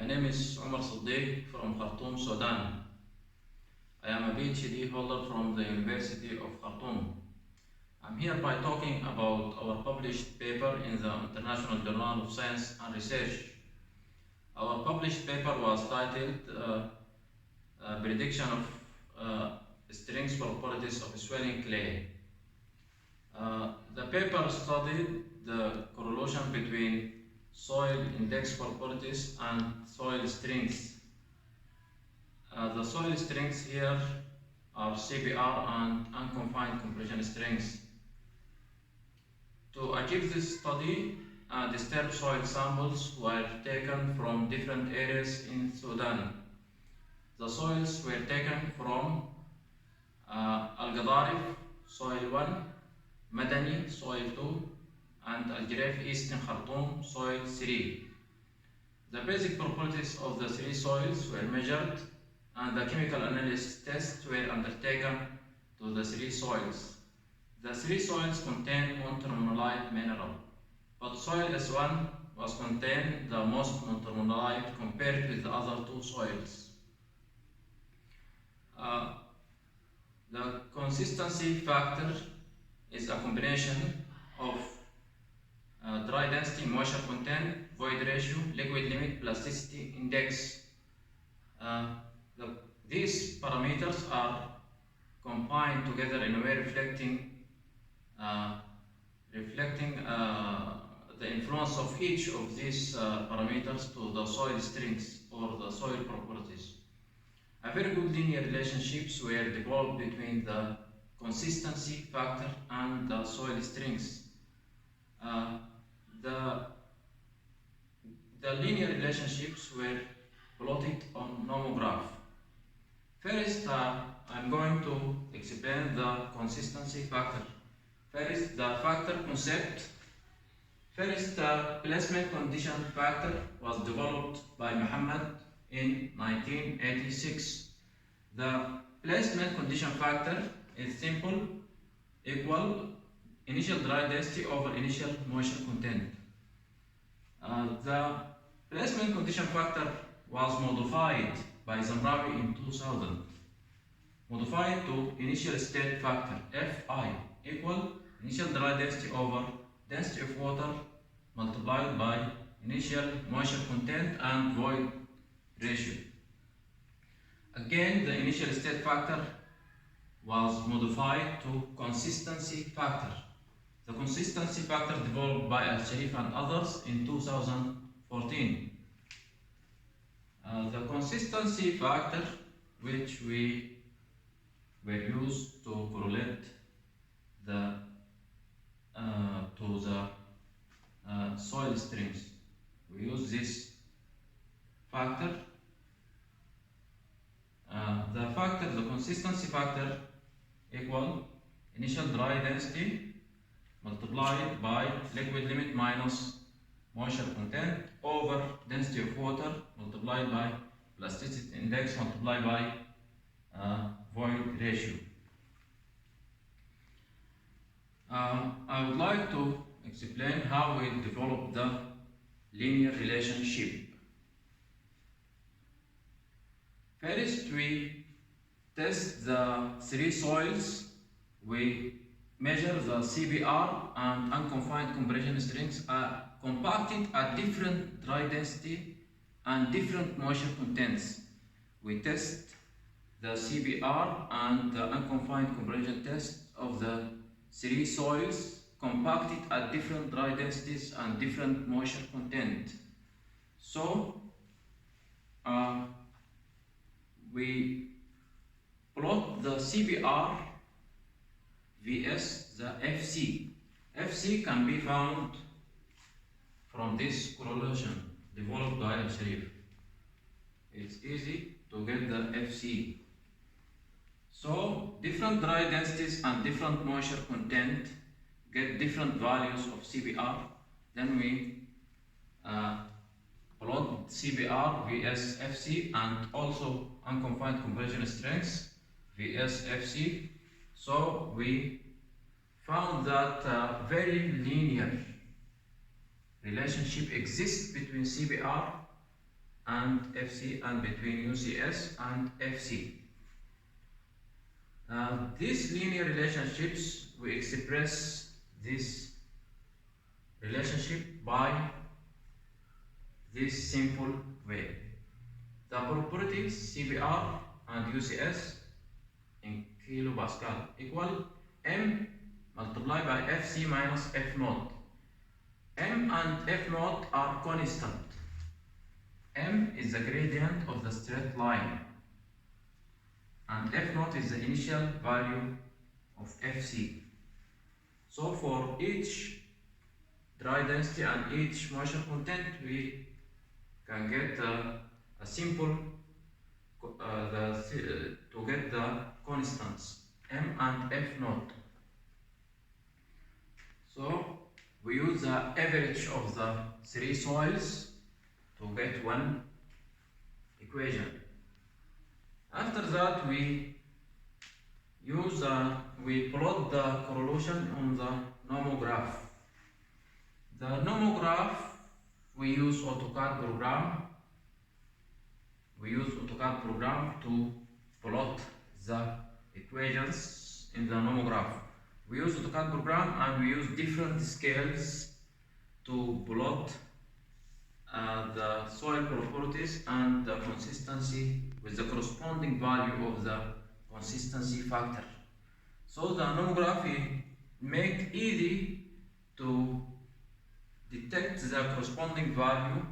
name is Omer from Khartoum, Sudan. I am a PhD holder from the University of Khartoum. I'm here by talking about our published paper in the International Journal of Science and Research. Our published paper was titled Prediction of Strength Properties of Swelling Clay. The paper studied the correlation between soil index properties and soil strengths. The soil strengths here are CBR and unconfined compression strengths. To achieve this study, disturbed soil samples were taken from different areas in Sudan. The soils were taken from Al-Qadarif, soil 1, Medani, soil 2, and Al-Giraif East in Khartoum, soil 3. The basic properties of the three soils were measured and the chemical analysis tests were undertaken to the three soils. The three soils contain montmorillonite mineral, but soil S1 was contained the most montmorillonite compared with the other two soils. The consistency factor is a combination of dry density, moisture content, void ratio, liquid limit, plasticity index. These parameters are combined together in a way reflecting the influence of each of these parameters to the soil strengths or the soil properties. A very good linear relationships were developed between the consistency factor and the soil strengths. The linear relationships were plotted on Nomograph. First, I'm going to explain the consistency factor. First, the factor concept. First, the placement condition factor was developed by Mohamed in 1986. The placement condition factor is simple, equal initial dry density over initial moisture content. The placement condition factor was modified by Zumrawi in 2000, modified to initial state factor Fi equal initial dry density over density of water multiplied by initial moisture content and void ratio. Again, the initial state factor was modified to consistency factor. The consistency factor developed by Al-Giraif and others in 2014. The consistency factor which we were used to correlate the soil strengths. We use this factor. The consistency factor equal initial dry density multiplied by liquid limit minus moisture content over density of water multiplied by plasticity index multiplied by void ratio. I would like to explain how we develop the linear relationship. First, we test the three soils. We measure the CBR and unconfined compression strengths compacted at different dry density and different moisture contents. We test the CBR and the unconfined compression test of the three soils compacted at different dry densities and different moisture content. So we plot the CBR vs the FC. FC can be found from this correlation developed by Al-Giraif. It's easy to get the FC. So different dry densities and different moisture content get different values of CBR. Then we plot CBR vs FC and also unconfined compression strengths vs FC. So we found that a very linear relationship exists between CBR and FC and between UCS and FC. These linear relationships, we express this relationship by this simple way. The properties CBR and UCS in kilopascal equal M multiplied by FC minus F naught. M and F naught are constant. M is the gradient of the straight line, and F naught is the initial value of FC. So for each dry density and each moisture content, we can get a simple to get the constants M and F naught. So we use the average of the three soils to get one equation. After that, we plot the correlation on the nomograph. The nomograph, we use AutoCAD program. We use AutoCAD program to plot the equations in the nomograph. We use AutoCAD program and we use different scales to plot the soil properties and the consistency with the corresponding value of the consistency factor. So the nomograph make easy to detect the corresponding value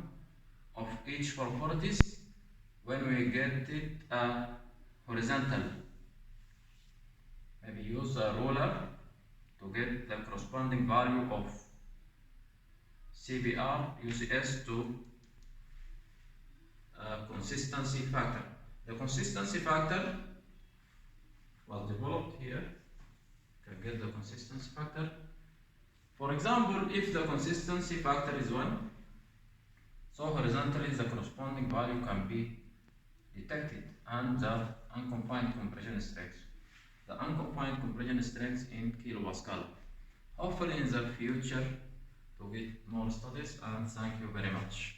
of each properties when we get it horizontal. Maybe use a ruler to get the corresponding value of CBR UCS to consistency factor. The consistency factor was developed here. You can get the consistency factor. For example, if the consistency factor is 1, so horizontally the corresponding value can be detected, and the unconfined compression strength. The unconfined compression strength in kilopascal. Hopefully in the future to get more studies, and thank you very much.